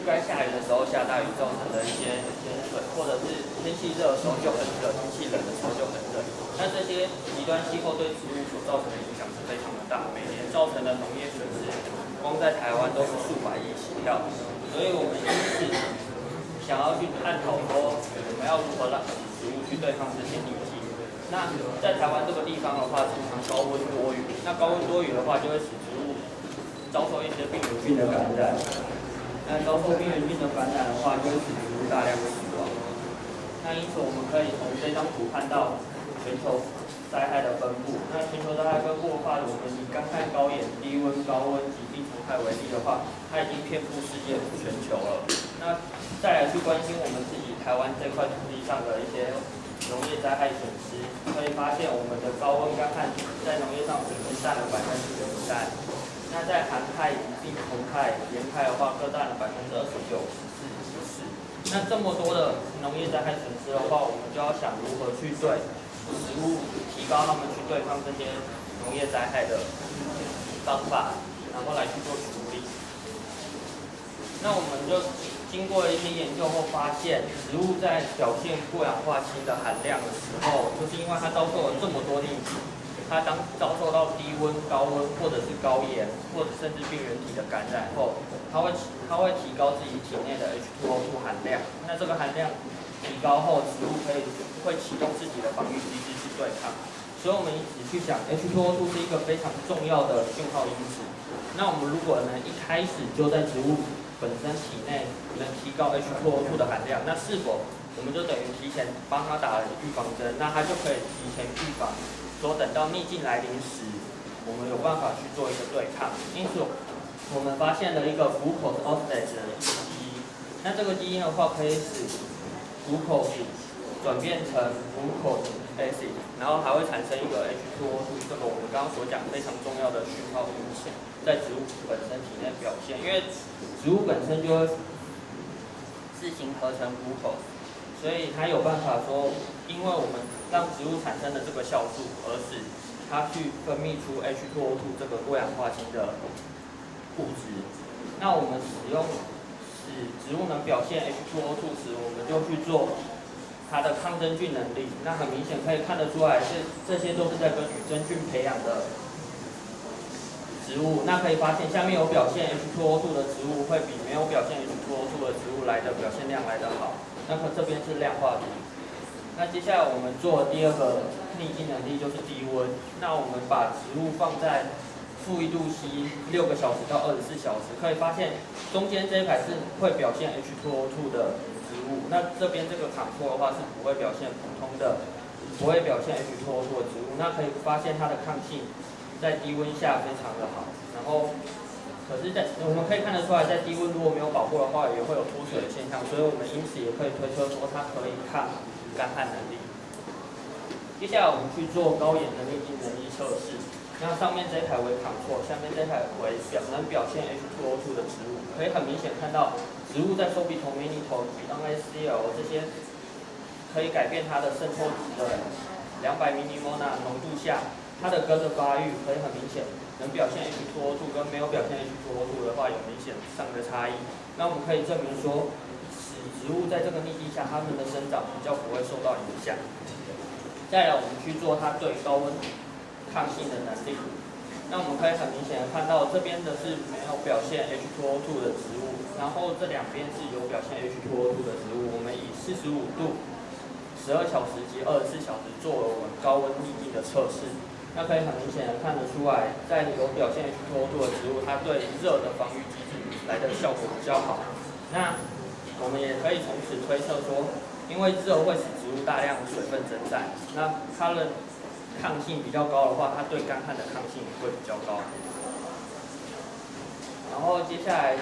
该下雨的时候下大雨造成的一些淹水，或者是天气热的时候就很热，天气冷的时候就很热。那这些极端气候对植物所造成的影响是非常的大，每年造成的农业损失，光在台湾都是数百亿起跳。所以我们因此想要去探讨说，我们要如何让植物去对抗这些逆境。那在台湾这个地方的话，经常高温多雨，那高温多雨的话，就会使植物遭受一些病原菌的感染。那遭受病原菌的感染的话，就会使植物大量死亡。那因此，我们可以从这张图看到全球灾害的分布。那全球灾害分布的话，我们以干旱、高盐、低温、高温及病虫害为例的话，它已经遍布世界全球了。那再来去关心我们自己台湾这块土地上的一些农业灾害损失，可以发现我们的高温干旱在农业上损失占了93%。那在寒害、病虫害、盐害的话，各占了29%、14%。那这么多的农业灾害损失的话，我们就要想如何去对植物提高它们去对抗这些农业灾害的方法，然后来去做处理。那我们就经过一些研究后发现，植物在表现过氧化氢的含量的时候，就是因为它遭受了这么多逆境。它当遭受到低温、高温，或者是高盐，或者甚至病原体的感染后，它会提高自己体内的 H2O2 含量。那这个含量提高后，植物会启动自己的防御机制去对抗。所以我们一直去想 ，H2O2 是一个非常重要的讯号因子。那我们如果能一开始就在植物本身体内能提高 H2O2 的含量，那是否我们就等于提前帮它打了预防针？那它就可以提前预防。说等到逆境来临时，我们有办法去做一个对抗。因此，我们发现了一个 glucose oxidase 的基因。那这个基因的话，可以使 glucose 转变成 glucose acid， 然后还会产生一个 H2O2， 这个我们刚刚所讲非常重要的讯号因子，在植物本身体内表现。因为植物本身就会自行合成 glucose。所以它有办法说，因为我们让植物产生的这个酵素，而使它去分泌出 H2O2 这个过氧化氢的物质。那我们使植物能表现 H2O2 时，我们就去做它的抗真菌能力。那很明显可以看得出来，这些都是在跟与真菌培养的植物。那可以发现，下面有表现 H2O2 的植物会比没有表现 H2O2 的植物来的表现量来得好。那么这边是量化图。那接下来我们做第二个逆境能力就是低温。那我们把植物放在-1度C 6个小时到24小时，可以发现中间这一排是会表现 H2O2 的植物。那这边这个坎坡的话是不会表现普通的，不会表现 H2O2 的植物。那可以发现它的抗性在低温下非常的好。然后可是我们可以看得出来，在低温如果没有保护的话，也会有脱水的现象，所以我们因此也可以推测说它可以抗干旱能力。接下来我们去做高盐的逆境能力测试。那上面这一台为抗错，下面这一台为能表现 H2O2 的植物，可以很明显看到植物在收鼻头、迷你头、NaCl 这些可以改变它的渗透值的200มิลลิโมล浓度下，它的根的发育可以很明显。能表现 H2O2 跟没有表现 H2O2 的话有明显上的差异。那我们可以证明说，使植物在这个逆境下，它们的生长比较不会受到影响。再来，我们去做它对高温抗性的能力。那我们可以很明显的看到，这边的是没有表现 H2O2 的植物，然后这两边是有表现 H2O2 的植物。我们以45度、12小时及24小时做了我们高温逆境的测试。那可以很明显的看得出来，在有表现 H2O2 的植物，它对热的防御机制来的效果比较好。那我们也可以从此推测说，因为热会使植物大量水分增载，那它的抗性比较高的话，它对干旱的抗性也会比较高。然后接下来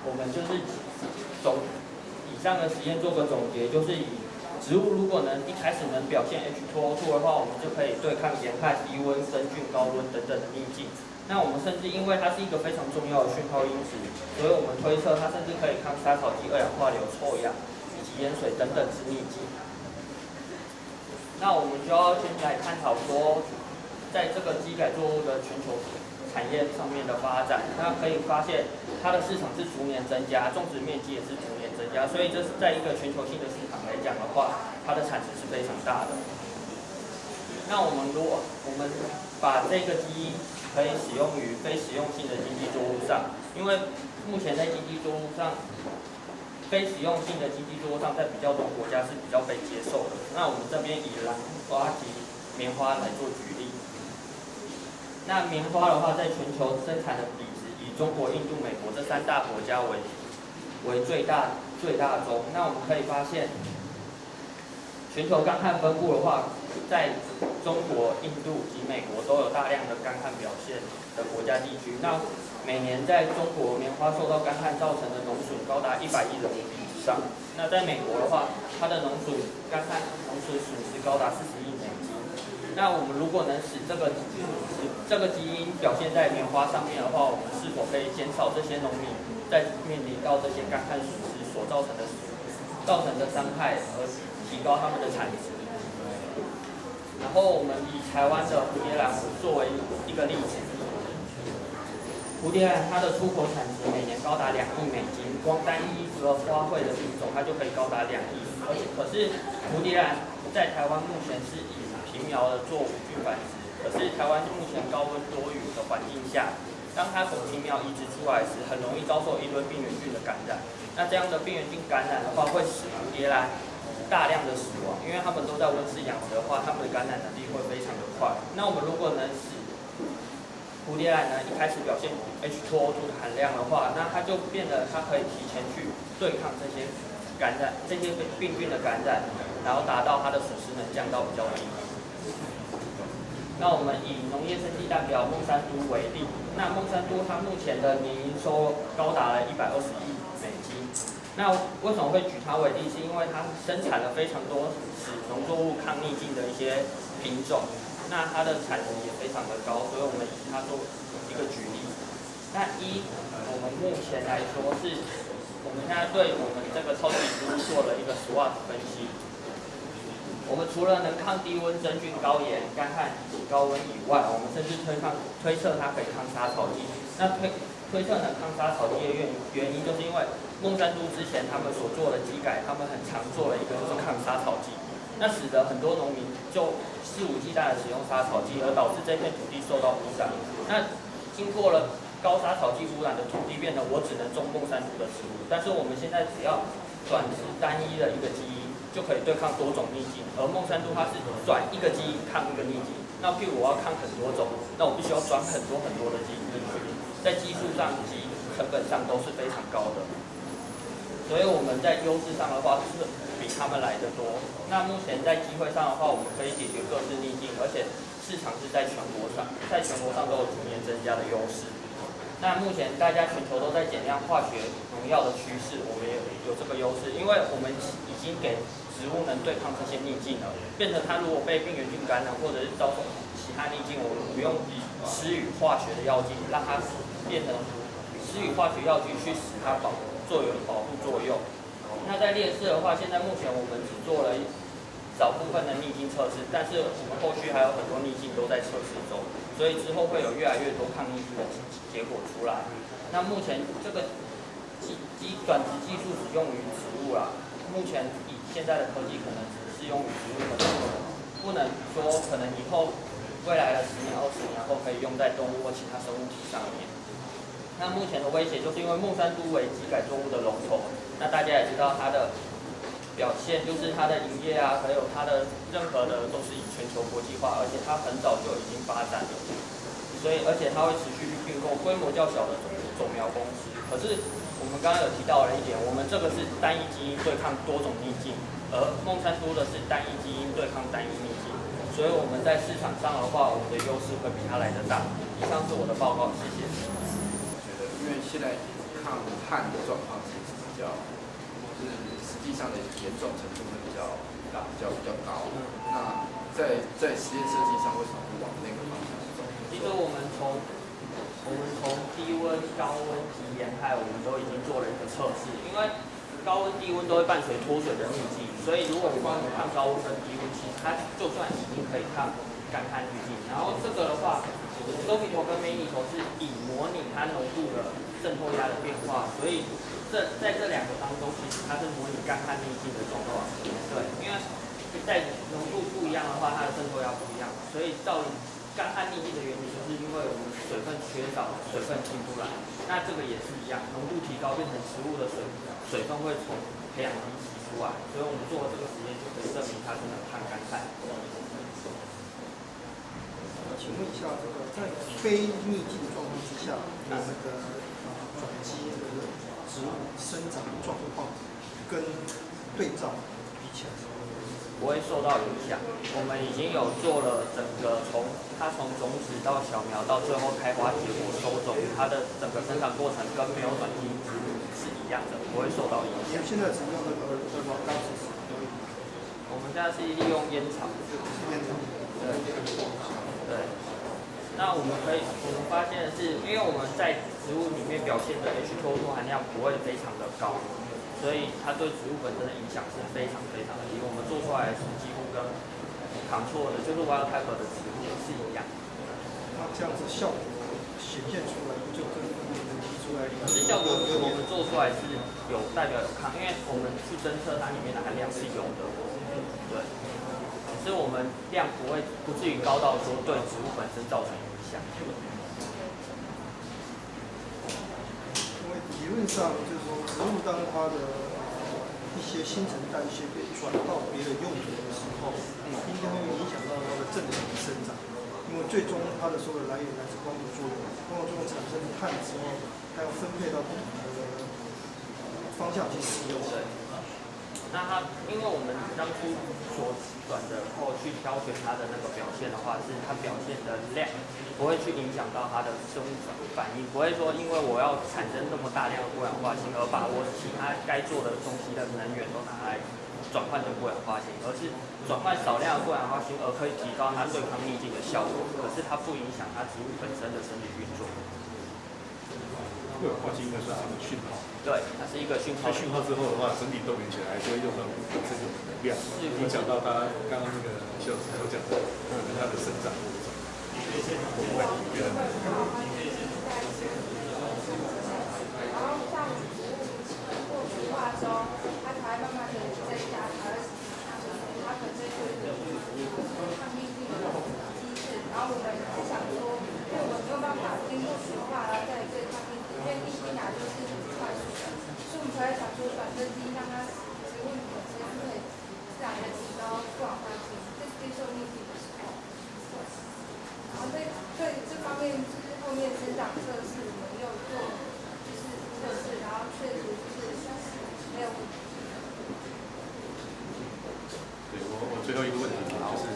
我们就是以上的实验做个总结，就是以植物如果一开始能表现 H2O2 的话，我们就可以对抗盐害、低温、真菌、高温等等的逆境。那我们甚至因为它是一个非常重要的讯号因子，所以我们推测它甚至可以抗杀草剂、二氧化硫、臭氧以及盐水等等之逆境。那我们就要先来探讨说，在这个基改作物的全球产业上面的发展，那可以发现它它的市场是逐年增加，种植面积也是逐年增加，所以这是在一个全球性的市场来讲的话，它的产值是非常大的。那我们把这个基因可以使用于非食用性的经济作物上，因为目前在经济作物上，非食用性的经济作物上，在比较多国家是比较被接受的。那我们这边以兰花及棉花来做举例。那棉花的话，在全球生产的比值，以中国、印度、美国这3大国家为最大宗。那我们可以发现，全球干旱分布的话，在中国、印度及美国都有大量的干旱表现的国家地区。那每年在中国棉花受到干旱造成的农损高达100亿人民币以上。那在美国的话，它的干旱农损损失高达40亿美金。那我们如果能使这个基因表现在棉花上面的话，我们是否可以减少这些农民在面临到这些干旱损失所造成的伤害，而提高他们的产值？然后我们以台湾的蝴蝶兰作为一个例子，蝴蝶兰它的出口产值每年高达2亿美金，光单一个花卉的品种它就可以高达2亿。可是蝴蝶兰在台湾目前是以平苗的做无菌繁殖，可是台湾目前高温多雨的环境下，当它从平苗移植出来时，很容易遭受一堆病原菌的感染。那这样的病原菌感染的话，会使蝴蝶兰大量的死亡，因为它们都在温室养殖的话，它们的感染能力会非常的快。那我们如果能使蝴蝶兰呢一开始表现 H2O2 的含量的话，那它就变得它可以提前去对抗这些病菌的感染，然后达到它的损失能降到比较低。那我们以农业生技代表孟山都为例，那孟山都它目前的年营收高达了120亿美金。那为什么会举它为例？是因为它生产了非常多使农作物抗逆境的一些品种，那它的产值也非常的高，所以我们以它做一个举例。那我们目前来说我们现在对我们这个超级植物做了一个 SWOT 分析。我们除了能抗低温、真菌、高盐、干旱及高温以外，我们甚至推测它可以抗杀草剂。那推测能抗杀草剂的原因，就是因为孟山都之前他们所做的基改，他们很常做了一个就是抗杀草剂，那使得很多农民就肆无忌惮的使用杀草剂，而导致这片土地受到污染。那经过了高杀草剂污染的土地，变得我只能种孟山都的植物，但是我们现在只要转植单一的一个基因，就可以对抗多种逆境，而孟山都它是转一个基因抗一个逆境。那譬如我要抗很多种，那我必须要转很多的基因进去，在技术上及成本上都是非常高的。所以我们在优势上的话是比他们来得多。那目前在机会上的话，我们可以解决各式逆境，而且市场是在全国上都有逐年增加的优势。那目前大家全球都在减量化学农药的趋势，我们也有这个优势，因为我们已经给植物能对抗这些逆境了，变成它如果被病原菌感染或者是遭受其他逆境，我们不用施予化学的药剂，让它变成施予化学药剂去使它有保护作用。那在劣势的话，现在目前我们只做了少部分的逆境测试，但是我们后续还有很多逆境都在测试中，所以之后会有越来越多抗逆境的结果出来。那目前这个转植技术只用于植物啦，目前以现在的科技可能只适用于植物，不能说可能以后未来的10年、20年后可以用在动物或其他生物体上面。那目前的威胁就是因为孟山都为基改作物的龙头，那大家也知道它的表现就是它的营业啊，还有它的任何的都是以全球国际化，而且它很早就已经发展了，所以而且它会持续去并购规模较小的种苗公司。可是我们刚刚有提到了一点，我们这个是单一基因对抗多种逆境，而孟山都的是单一基因对抗单一逆境，所以我们在市场上的话，我们的优势会比它来得大。以上是我的报告，谢谢。我觉得，因为现在抗旱的状况其实比较，就是实际上的严重程度会比较高。那在实验设计上，为什么不往那个方向走？其实我们从低温、高温及沿海，我们都已经做了一个测试。因为高温、低温都会伴随脱水的逆境，所以如果我们抗高温跟低温，其实它就算已经可以抗干旱逆境。然后这个的话，多米头跟梅尼头是以模拟它浓度的渗透压的变化，所以在这两个当中，其实它是模拟干旱逆境的状况。对，因为在浓度不一样的话，它的渗透压不一样，所以干旱逆境的原因就是因为我们水分缺少，水分进不来。那这个也是一样，浓度提高变成植物的水分会从培养基提出来，所以我们做了这个实验就可以证明它是能抗干旱。请问一下，这个在非逆境的状况之下，那个转基这个植物生长状况跟对照比起来，不会受到影响。我们已经有做了整个它从种子到小苗到最后开花结果收种，它的整个生长过程跟没有转基因植物是一样的，不会受到影响。现在只用那个我们现在是利用烟草。对。那我们发现的是，因为我们在植物里面表现的 H2O 含量不会非常的高，所以它对植物本身的影响是非常非常的低。我们做出来是几乎跟Control的，就是 Wild Type 的植物是一样。那这样子效果显现出来，就跟你们提出来，可是效果我们做出来是有代表有抗，因为我们去侦测它里面的含量是有的，对。只是我们量不至于高到说对植物本身造成影响。因为理论上就是说，植物当它的一些新陈代谢被转到别的用途的时候，应该会影响到它的正常的生长。因为最终它的所有来源来自光合作用，光合作用产生的碳之后，它要分配到不同的方向去使用。那因为我们当初所转的后去挑选它的那个表现的话，是它表现的量不会去影响到它的生物反应，不会说因为我要产生那么大量的过氧化氢而把我其他该做的东西的能源都拿来转换成过氧化氢，而是转换少量的过氧化氢而可以提高它对抗逆境的效果，可是它不影响它植物本身的生理运作。过氧化氢应该是它的讯号。对，它是一个讯号。讯号之后的话，整体动员起来就会用到这种能量，影响到它刚刚那个徐老师所讲的，它的生长过程。我们别人。然后像植物过熟化之后，它才会慢慢的增加，才会它本身就是抗逆境的机制。然后我们是想说，因为我们没有办法经过熟化，然后再对抗逆境，因为逆境啊就是很快速的，所以我们才会想说转生基因让它植物本身是可以自然的提高过氧化氢，在接受逆境的时候。然后这方面就是后面生长测试，我们又做就是测试，然后确实就是没有问题。对我最后一个问题就是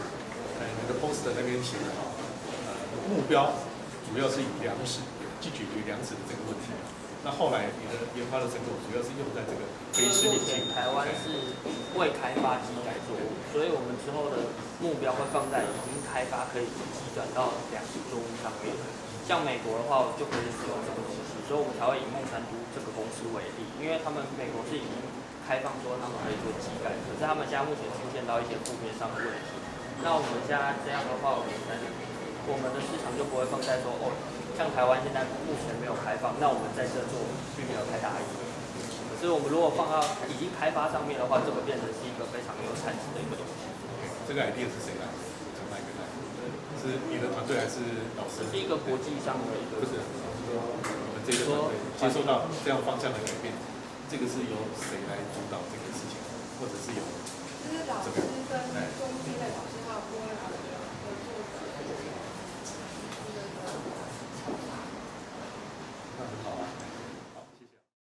你的 post 那边写的目标主要是以粮食去解决粮食的这个问题。那后来你的研发的成果主要是用在这个非湿地性。台湾是未开发机改作物，所以我们之后的目标会放在已经开发可以移转到粮食作物上面。像美国的话，就可以使用这个东西，所以我们才会以孟山都这个公司为例，因为他们美国是已经开放说他们可以做机改，可是他们现在目前出现到一些负面上的问题。那我们现在这样的话，我们的市场就不会放在说像台湾现在目前没有开放，那我们在这做并没有太大意义。可是我们如果放到已经开发上面的话，这个变成是一个非常有产值的一个东西。这个 idea 是谁来？从哪一个来？是你的团队还是老师？是一个国际上的一个。不是，我们这个团队接受到这样方向的改变，这个是由谁来主导这个事情，或者是由？就是老师跟